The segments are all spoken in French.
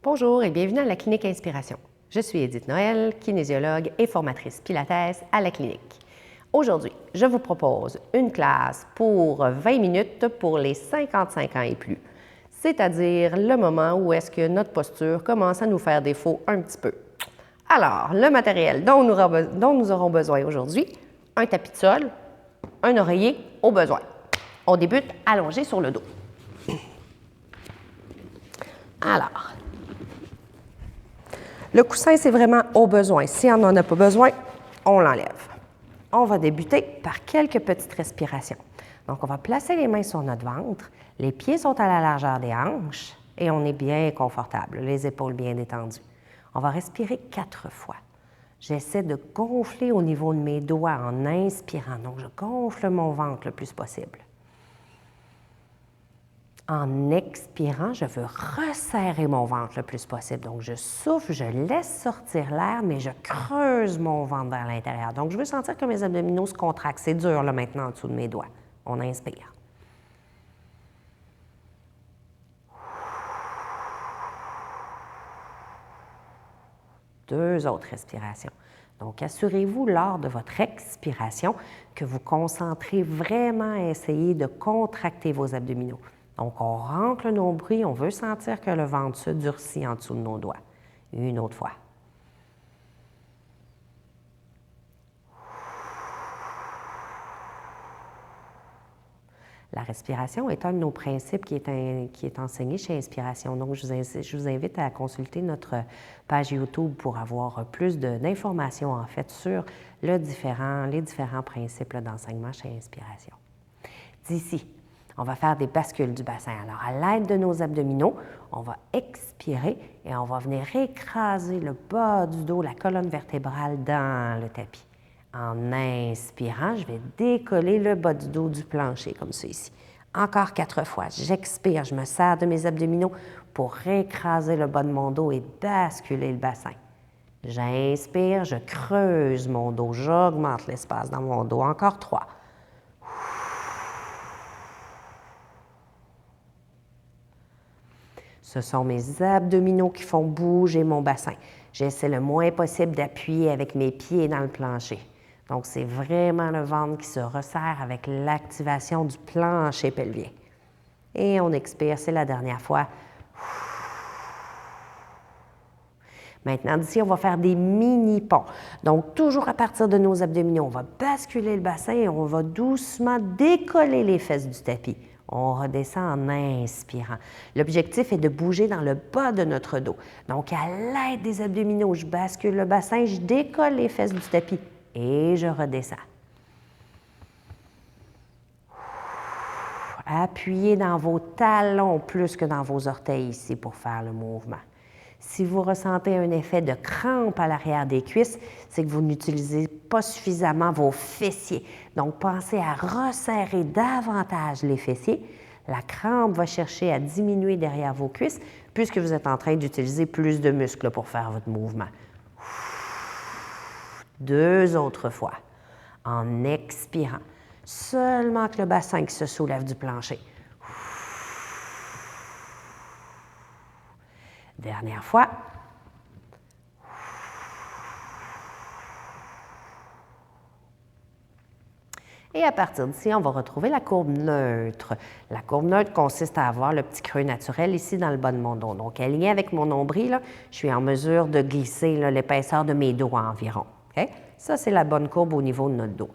Bonjour et bienvenue à la Clinique Inspiration. Je suis Édith Noël, kinésiologue et formatrice Pilates à la clinique. Aujourd'hui, je vous propose une classe pour 20 minutes pour les 55 ans et plus, c'est-à-dire le moment où est-ce que notre posture commence à nous faire défaut un petit peu. Alors, le matériel dont nous aurons besoin aujourd'hui, un tapis de sol, un oreiller au besoin. On débute allongé sur le dos. Alors, le coussin, c'est vraiment au besoin. Si on n'en a pas besoin, on l'enlève. On va débuter par quelques petites respirations. Donc, on va placer les mains sur notre ventre, les pieds sont à la largeur des hanches et on est bien confortable, les épaules bien détendues. On va respirer 4 fois. J'essaie de gonfler au niveau de mes doigts en inspirant. Donc, je gonfle mon ventre le plus possible. En expirant, je veux resserrer mon ventre le plus possible. Donc, je souffle, je laisse sortir l'air, mais je creuse mon ventre vers l'intérieur. Donc, je veux sentir que mes abdominaux se contractent. C'est dur là maintenant en dessous de mes doigts. On inspire. Deux autres respirations. Donc, assurez-vous lors de votre expiration que vous concentrez vraiment à essayer de contracter vos abdominaux. Donc, on rentre le nombril, on veut sentir que le ventre se durcit en dessous de nos doigts. Une autre fois. La respiration est un de nos principes qui est enseigné chez Inspiration. Donc, je vous invite à consulter notre page YouTube pour avoir plus d'informations, en fait, sur les différents principes d'enseignement chez Inspiration. D'ici, on va faire des bascules du bassin. Alors, à l'aide de nos abdominaux, on va expirer et on va venir écraser le bas du dos, la colonne vertébrale dans le tapis. En inspirant, je vais décoller le bas du dos du plancher, comme ça ici. Encore 4 fois. J'expire, je me serre de mes abdominaux pour écraser le bas de mon dos et basculer le bassin. J'inspire, je creuse mon dos, j'augmente l'espace dans mon dos. Encore 3. Ce sont mes abdominaux qui font bouger mon bassin. J'essaie le moins possible d'appuyer avec mes pieds dans le plancher. Donc, c'est vraiment le ventre qui se resserre avec l'activation du plancher pelvien. Et on expire, c'est la dernière fois. Maintenant, d'ici, on va faire des mini-ponts. Donc, toujours à partir de nos abdominaux, on va basculer le bassin et on va doucement décoller les fesses du tapis. On redescend en inspirant. L'objectif est de bouger dans le bas de notre dos. Donc, à l'aide des abdominaux, je bascule le bassin, je décolle les fesses du tapis et je redescends. Appuyez dans vos talons plus que dans vos orteils ici pour faire le mouvement. Si vous ressentez un effet de crampe à l'arrière des cuisses, c'est que vous n'utilisez pas suffisamment vos fessiers. Donc, pensez à resserrer davantage les fessiers. La crampe va chercher à diminuer derrière vos cuisses puisque vous êtes en train d'utiliser plus de muscles pour faire votre mouvement. 2 autres fois. En expirant, seulement que le bassin qui se soulève du plancher. Dernière fois. Et à partir d'ici, on va retrouver la courbe neutre. La courbe neutre consiste à avoir le petit creux naturel ici dans le bas de mon dos. Donc, aligné avec mon nombril, là, je suis en mesure de glisser l'épaisseur de mes doigts environ. Okay? Ça, c'est la bonne courbe au niveau de notre dos.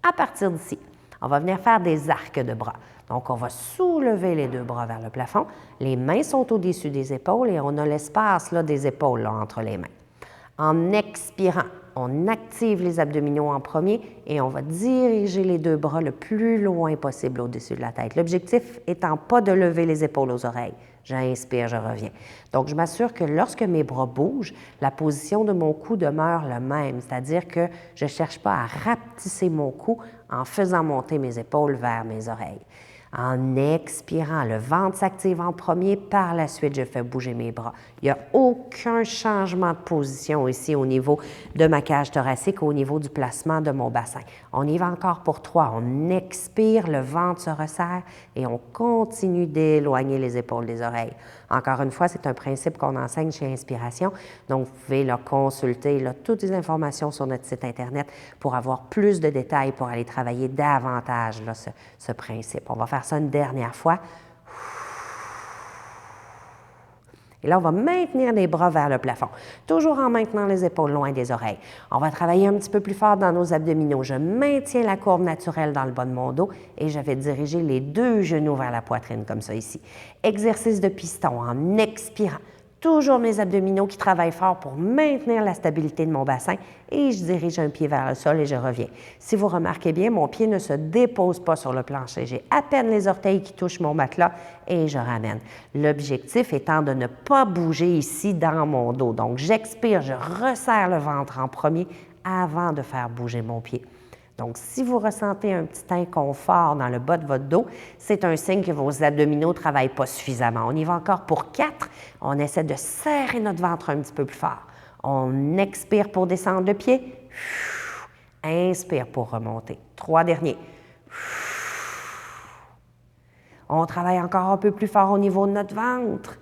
À partir d'ici, on va venir faire des arcs de bras. Donc, on va soulever les 2 bras vers le plafond. Les mains sont au-dessus des épaules et on a l'espace des épaules entre les mains. En expirant, on active les abdominaux en premier et on va diriger les 2 bras le plus loin possible au-dessus de la tête. L'objectif étant pas de lever les épaules aux oreilles. J'inspire, je reviens. Donc, je m'assure que lorsque mes bras bougent, la position de mon cou demeure le même, c'est-à-dire que je ne cherche pas à rapetisser mon cou en faisant monter mes épaules vers mes oreilles. En expirant, le ventre s'active en premier, par la suite, je fais bouger mes bras. Il n'y a aucun changement de position ici au niveau de ma cage thoracique, au niveau du placement de mon bassin. On y va encore pour 3. On expire, le ventre se resserre et on continue d'éloigner les épaules des oreilles. Encore une fois, c'est un principe qu'on enseigne chez Inspiration. Donc, vous pouvez consulter toutes les informations sur notre site Internet pour avoir plus de détails, pour aller travailler davantage ce principe. On va faire ça une dernière fois. Et là, on va maintenir les bras vers le plafond, toujours en maintenant les épaules loin des oreilles. On va travailler un petit peu plus fort dans nos abdominaux. Je maintiens la courbe naturelle dans le bas de mon dos et je vais diriger les 2 genoux vers la poitrine, comme ça ici. Exercice de piston en expirant. Toujours mes abdominaux qui travaillent fort pour maintenir la stabilité de mon bassin et je dirige un pied vers le sol et je reviens. Si vous remarquez bien, mon pied ne se dépose pas sur le plancher. J'ai à peine les orteils qui touchent mon matelas et je ramène. L'objectif étant de ne pas bouger ici dans mon dos. Donc, j'expire, je resserre le ventre en premier avant de faire bouger mon pied. Donc, si vous ressentez un petit inconfort dans le bas de votre dos, c'est un signe que vos abdominaux ne travaillent pas suffisamment. On y va encore pour 4. On essaie de serrer notre ventre un petit peu plus fort. On expire pour descendre le pied. Inspire pour remonter. 3 derniers. On travaille encore un peu plus fort au niveau de notre ventre.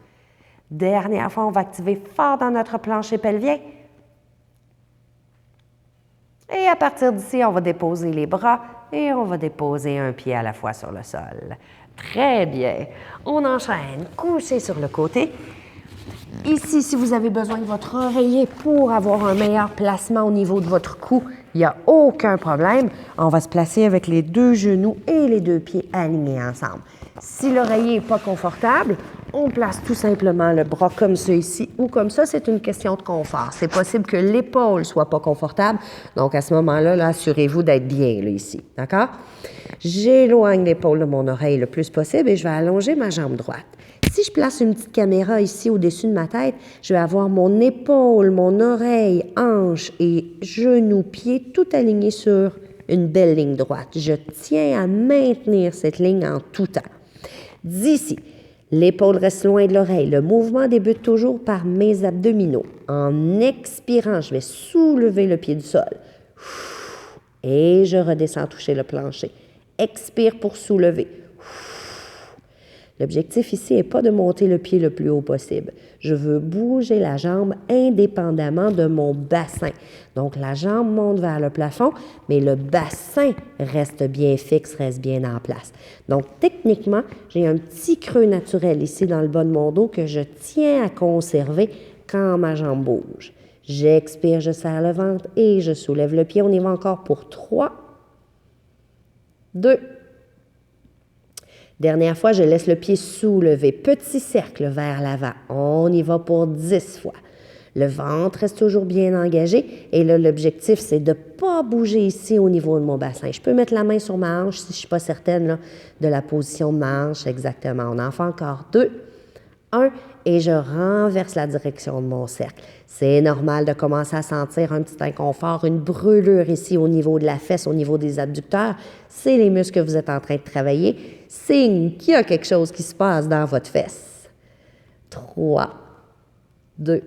Dernière fois, on va activer fort dans notre plancher pelvien. Et à partir d'ici, on va déposer les bras et on va déposer un pied à la fois sur le sol. Très bien. On enchaîne, couché sur le côté. Ici, si vous avez besoin de votre oreiller pour avoir un meilleur placement au niveau de votre cou, il n'y a aucun problème. On va se placer avec les 2 genoux et les 2 pieds alignés ensemble. Si l'oreiller n'est pas confortable, on place tout simplement le bras comme ça ici ou comme ça. C'est une question de confort. C'est possible que l'épaule ne soit pas confortable. Donc, à ce moment-là, assurez-vous d'être bien là, ici. D'accord? J'éloigne l'épaule de mon oreille le plus possible et je vais allonger ma jambe droite. Si je place une petite caméra ici au-dessus de ma tête, je vais avoir mon épaule, mon oreille, hanche et genou, pied tout alignés sur une belle ligne droite. Je tiens à maintenir cette ligne en tout temps. D'ici, l'épaule reste loin de l'oreille. Le mouvement débute toujours par mes abdominaux. En expirant, je vais soulever le pied du sol. Et je redescends toucher le plancher. Expire pour soulever. L'objectif ici n'est pas de monter le pied le plus haut possible. Je veux bouger la jambe indépendamment de mon bassin. Donc, la jambe monte vers le plafond, mais le bassin reste bien fixe, reste bien en place. Donc, techniquement, j'ai un petit creux naturel ici dans le bas de mon dos que je tiens à conserver quand ma jambe bouge. J'expire, je serre le ventre et je soulève le pied. On y va encore pour 3, 2, dernière fois, je laisse le pied soulevé. Petit cercle vers l'avant. On y va pour 10 fois. Le ventre reste toujours bien engagé. Et là, l'objectif, c'est de ne pas bouger ici au niveau de mon bassin. Je peux mettre la main sur ma hanche si je ne suis pas certaine là, de la position de ma hanche exactement. On en fait encore 2, 1, et je renverse la direction de mon cercle. C'est normal de commencer à sentir un petit inconfort, une brûlure ici au niveau de la fesse, au niveau des abducteurs. C'est les muscles que vous êtes en train de travailler. Signe qu'il y a quelque chose qui se passe dans votre fesse. 3, 2,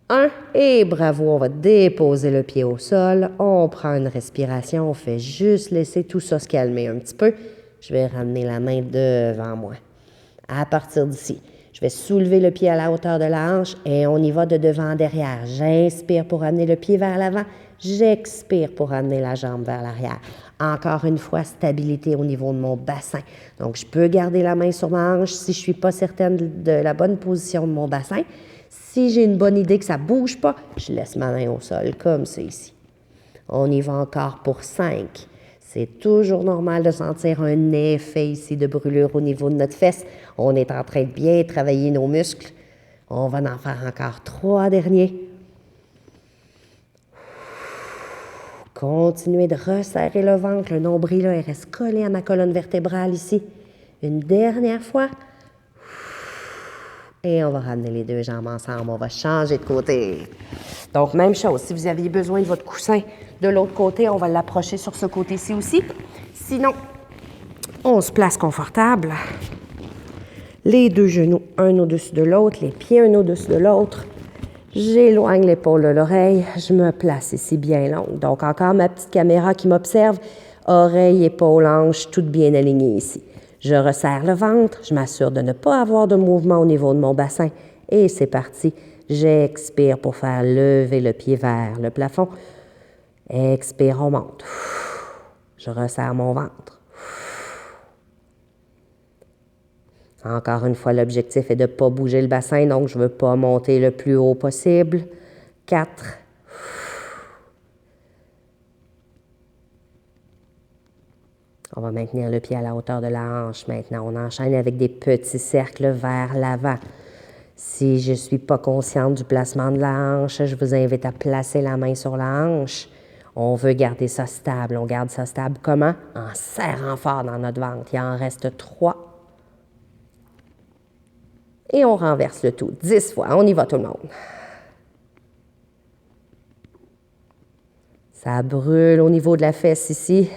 1. Et bravo, on va déposer le pied au sol. On prend une respiration. On fait juste laisser tout ça se calmer un petit peu. Je vais ramener la main devant moi. À partir d'ici, je vais soulever le pied à la hauteur de la hanche et on y va de devant en derrière. J'inspire pour amener le pied vers l'avant. J'expire pour amener la jambe vers l'arrière. Encore une fois, stabilité au niveau de mon bassin. Donc, je peux garder la main sur ma hanche si je ne suis pas certaine de la bonne position de mon bassin. Si j'ai une bonne idée que ça ne bouge pas, je laisse ma main au sol, comme c'est ici. On y va encore pour 5. C'est toujours normal de sentir un effet ici de brûlure au niveau de notre fesse. On est en train de bien travailler nos muscles. On va en faire encore 3 derniers. Continuez de resserrer le ventre. Le nombril là, il reste collé à ma colonne vertébrale ici. Une dernière fois. Et on va ramener les 2 jambes ensemble. On va changer de côté. Donc, même chose. Si vous aviez besoin de votre coussin de l'autre côté, on va l'approcher sur ce côté-ci aussi. Sinon, on se place confortable. Les 2 genoux, un au-dessus de l'autre. Les pieds un au-dessus de l'autre. J'éloigne l'épaule de l'oreille, je me place ici bien longue. Donc, encore ma petite caméra qui m'observe, oreille, épaule, hanche, toutes bien alignées ici. Je resserre le ventre, je m'assure de ne pas avoir de mouvement au niveau de mon bassin. Et c'est parti. J'expire pour faire lever le pied vers le plafond. Expire, on monte. Je resserre mon ventre. Encore une fois, l'objectif est de ne pas bouger le bassin, donc je ne veux pas monter le plus haut possible. 4. On va maintenir le pied à la hauteur de la hanche maintenant. On enchaîne avec des petits cercles vers l'avant. Si je ne suis pas consciente du placement de la hanche, je vous invite à placer la main sur la hanche. On veut garder ça stable. On garde ça stable comment? En serrant fort dans notre ventre. Il en reste 3. Et on renverse le tout 10 fois. On y va tout le monde. Ça brûle au niveau de la fesse ici.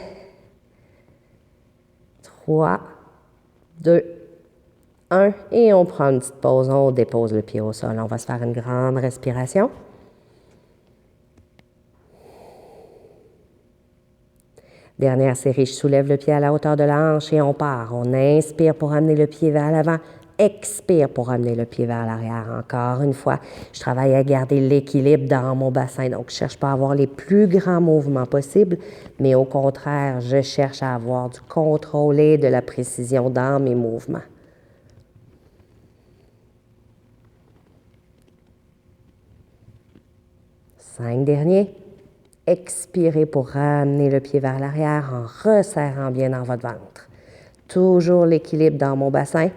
3, 2, 1. Et on prend une petite pause. On dépose le pied au sol. On va se faire une grande respiration. Dernière série, je soulève le pied à la hauteur de la hanche et on part. On inspire pour amener le pied vers l'avant. Expire pour amener le pied vers l'arrière. Encore une fois, je travaille à garder l'équilibre dans mon bassin. Donc, je ne cherche pas à avoir les plus grands mouvements possibles, mais au contraire, je cherche à avoir du contrôle et de la précision dans mes mouvements. Cinq derniers. Expirez pour ramener le pied vers l'arrière en resserrant bien dans votre ventre. Toujours l'équilibre dans mon bassin.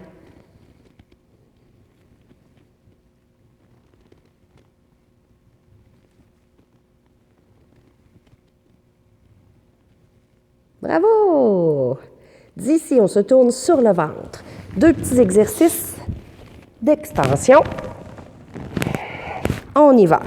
Bravo! D'ici, on se tourne sur le ventre. 2 petits exercices d'extension. On y va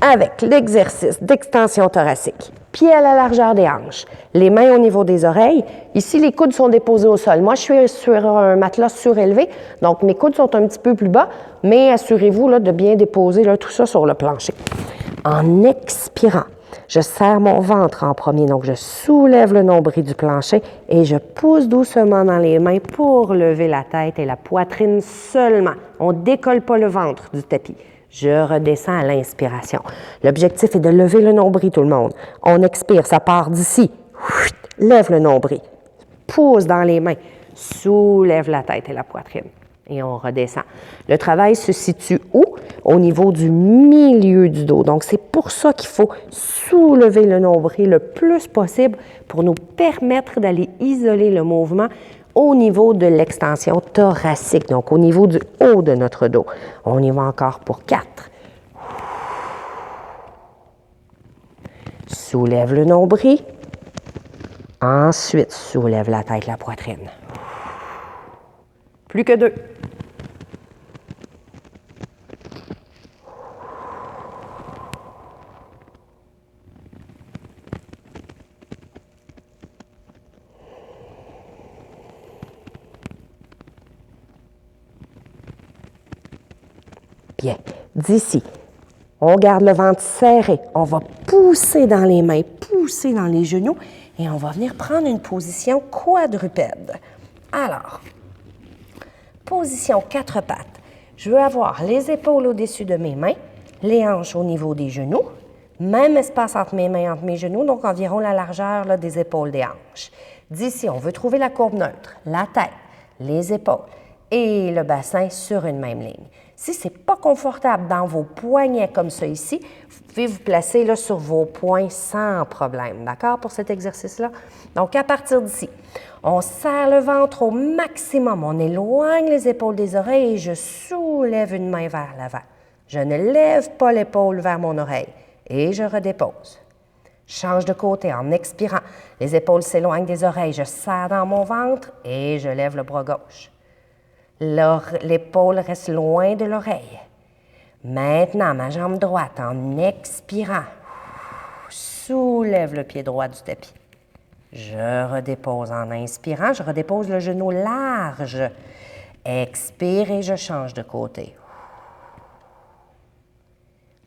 avec l'exercice d'extension thoracique. Pieds à la largeur des hanches, les mains au niveau des oreilles. Ici, les coudes sont déposés au sol. Moi, je suis sur un matelas surélevé, donc mes coudes sont un petit peu plus bas, mais assurez-vous là, de bien déposer là, tout ça sur le plancher. En expirant, je serre mon ventre en premier, donc je soulève le nombril du plancher et je pousse doucement dans les mains pour lever la tête et la poitrine seulement. On ne décolle pas le ventre du tapis. Je redescends à l'inspiration. L'objectif est de lever le nombril, tout le monde. On expire, ça part d'ici. Lève le nombril. Pousse dans les mains. Soulève la tête et la poitrine. Et on redescend. Le travail se situe où? Au niveau du milieu du dos. Donc, c'est pour ça qu'il faut soulever le nombril le plus possible pour nous permettre d'aller isoler le mouvement au niveau de l'extension thoracique, donc au niveau du haut de notre dos. On y va encore pour 4. Soulève le nombril. Ensuite, soulève la tête, la poitrine. Plus que 2. Bien. D'ici, on garde le ventre serré. On va pousser dans les mains, pousser dans les genoux et on va venir prendre une position quadrupède. Alors, position 4 pattes. Je veux avoir les épaules au-dessus de mes mains, les hanches au niveau des genoux, même espace entre mes mains, entre mes genoux, donc environ la largeur là, des épaules des hanches. D'ici, on veut trouver la courbe neutre, la tête, les épaules et le bassin sur une même ligne. Si ce n'est pas confortable dans vos poignets comme ça ici, vous pouvez vous placer là, sur vos poings sans problème, d'accord, pour cet exercice-là? Donc, à partir d'ici, on serre le ventre au maximum, on éloigne les épaules des oreilles et je soulève une main vers l'avant. Je ne lève pas l'épaule vers mon oreille et je redépose. Change de côté en expirant. Les épaules s'éloignent des oreilles, je serre dans mon ventre et je lève le bras gauche. L'épaule reste loin de l'oreille. Maintenant, ma jambe droite, en expirant, soulève le pied droit du tapis. Je redépose en inspirant, je redépose le genou large. Expire et je change de côté.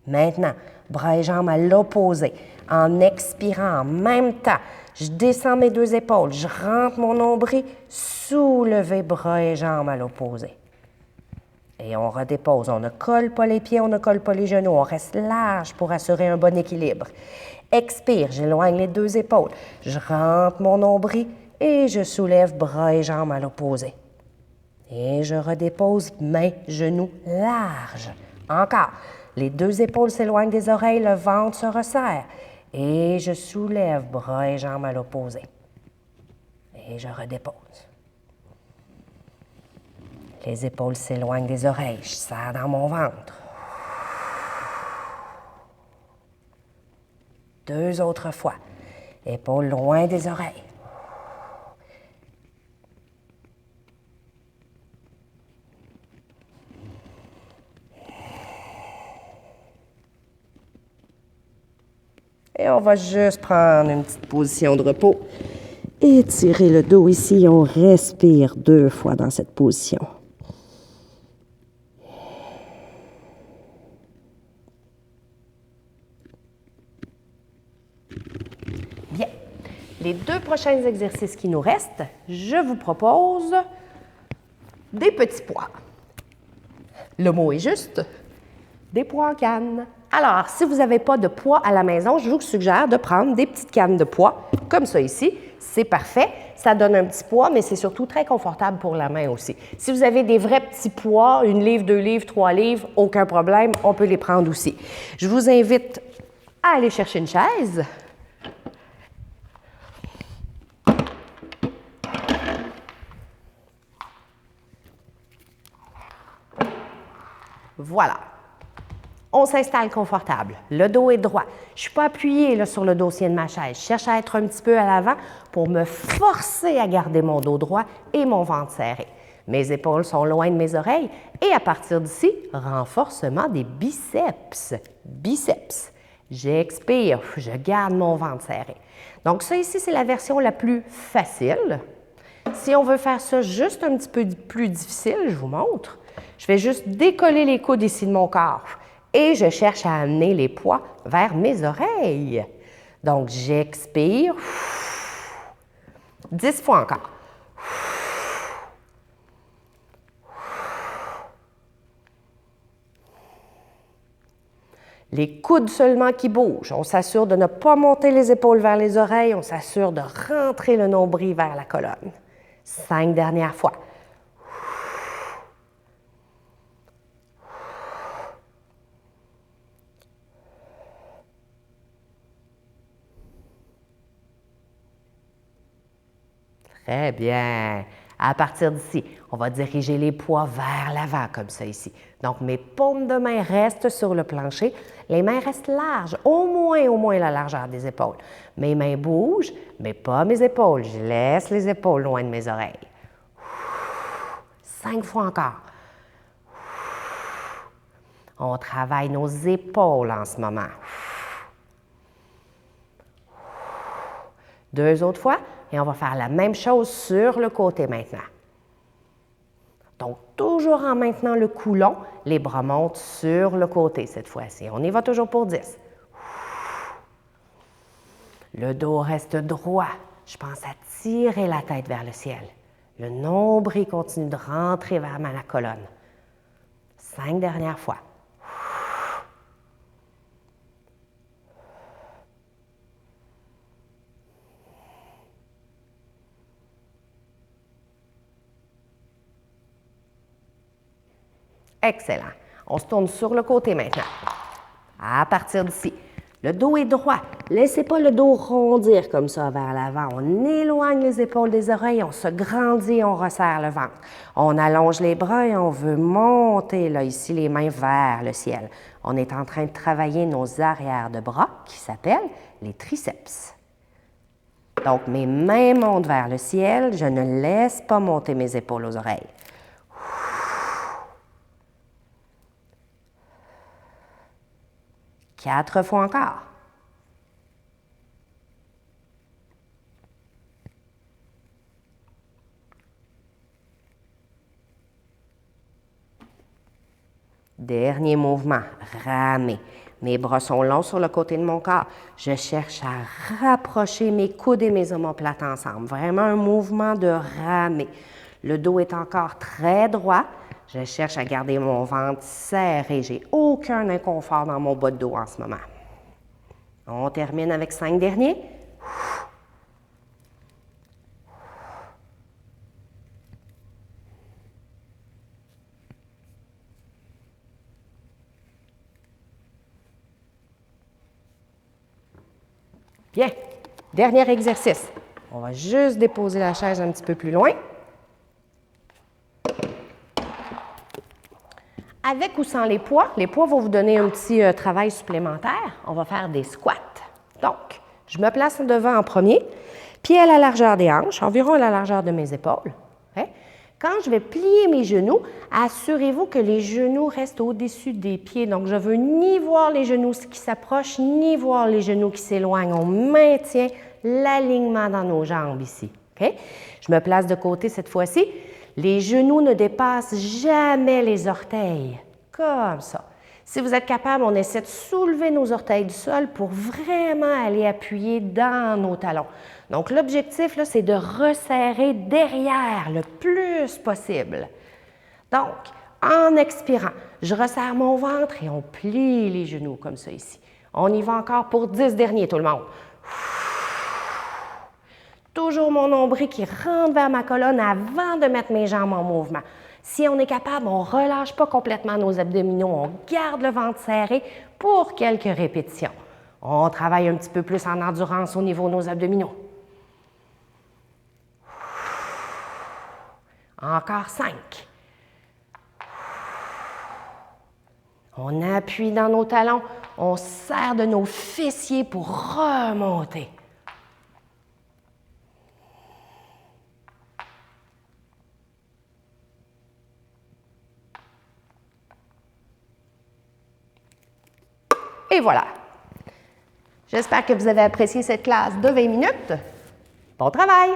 Maintenant, bras et jambes à l'opposé. En expirant en même temps, je descends mes deux épaules, je rentre mon nombril, soulever bras et jambes à l'opposé. Et on redépose. On ne colle pas les pieds, on ne colle pas les genoux. On reste large pour assurer un bon équilibre. Expire, j'éloigne les deux épaules. Je rentre mon nombril et je soulève bras et jambes à l'opposé. Et je redépose mains, genoux larges. Encore. Les deux épaules s'éloignent des oreilles, le ventre se resserre. Et je soulève bras et jambes à l'opposé. Et je redépose. Les épaules s'éloignent des oreilles. Je serre dans mon ventre. 2 autres fois. Épaules loin des oreilles. Et on va juste prendre une petite position de repos. Étirer le dos ici. On respire 2 fois dans cette position. Bien. Les 2 prochains exercices qui nous restent, je vous propose des petits poids. Le mot est juste, des poids en canne. Alors, si vous n'avez pas de poids à la maison, je vous suggère de prendre des petites cannes de poids, comme ça ici. C'est parfait. Ça donne un petit poids, mais c'est surtout très confortable pour la main aussi. Si vous avez des vrais petits poids, 1 livre, 2 livres, 3 livres, aucun problème, on peut les prendre aussi. Je vous invite à aller chercher une chaise. Voilà. On s'installe confortable. Le dos est droit. Je ne suis pas appuyée là, sur le dossier de ma chaise. Je cherche à être un petit peu à l'avant pour me forcer à garder mon dos droit et mon ventre serré. Mes épaules sont loin de mes oreilles et à partir d'ici, renforcement des biceps. Biceps. J'expire, je garde mon ventre serré. Donc ça ici, c'est la version la plus facile. Si on veut faire ça juste un petit peu plus difficile, je vous montre. Je vais juste décoller les coudes ici de mon corps et je cherche à amener les poids vers mes oreilles. Donc, j'expire. 10 fois encore. Les coudes seulement qui bougent. On s'assure de ne pas monter les épaules vers les oreilles. On s'assure de rentrer le nombril vers la colonne. 5 dernières fois. Très bien. À partir d'ici, on va diriger les poids vers l'avant, comme ça ici. Donc, mes paumes de main restent sur le plancher. Les mains restent larges, au moins la largeur des épaules. Mes mains bougent, mais pas mes épaules. Je laisse les épaules loin de mes oreilles. 5 fois encore. On travaille nos épaules en ce moment. 2 autres fois. Et on va faire la même chose sur le côté maintenant. Donc, toujours en maintenant le cou long, les bras montent sur le côté cette fois-ci. On y va toujours pour 10. Le dos reste droit. Je pense à tirer la tête vers le ciel. Le nombril continue de rentrer vers la colonne. 5 dernières fois. Excellent. On se tourne sur le côté maintenant. À partir d'ici, le dos est droit. Laissez pas le dos rondir comme ça vers l'avant. On éloigne les épaules des oreilles, on se grandit, on resserre le ventre. On allonge les bras et on veut monter là, ici les mains vers le ciel. On est en train de travailler nos arrières de bras qui s'appellent les triceps. Donc, mes mains montent vers le ciel. Je ne laisse pas monter mes épaules aux oreilles. 4 fois encore. Dernier mouvement, ramer. Mes bras sont longs sur le côté de mon corps. Je cherche à rapprocher mes coudes et mes omoplates ensemble. Vraiment un mouvement de ramer. Le dos est encore très droit. Je cherche à garder mon ventre serré. J'ai aucun inconfort dans mon bas de dos en ce moment. On termine avec 5 derniers. Bien, dernier exercice. On va juste déposer la chaise un petit peu plus loin. Avec ou sans les poids vont vous donner un petit travail supplémentaire. On va faire des squats. Donc, je me place devant en premier, pieds à la largeur des hanches, environ à la largeur de mes épaules. Okay? Quand je vais plier mes genoux, assurez-vous que les genoux restent au-dessus des pieds. Donc, je ne veux ni voir les genoux qui s'approchent, ni voir les genoux qui s'éloignent. On maintient l'alignement dans nos jambes ici. Okay? Je me place de côté cette fois-ci. Les genoux ne dépassent jamais les orteils, comme ça. Si vous êtes capable, on essaie de soulever nos orteils du sol pour vraiment aller appuyer dans nos talons. Donc, l'objectif, là, c'est de resserrer derrière le plus possible. Donc, en expirant, je resserre mon ventre et on plie les genoux comme ça ici. On y va encore pour 10 derniers, tout le monde. Toujours mon nombril qui rentre vers ma colonne avant de mettre mes jambes en mouvement. Si on est capable, on ne relâche pas complètement nos abdominaux, on garde le ventre serré pour quelques répétitions. On travaille un petit peu plus en endurance au niveau de nos abdominaux. Encore 5. On appuie dans nos talons, on serre de nos fessiers pour remonter. Et voilà. J'espère que vous avez apprécié cette classe de 20 minutes. Bon travail!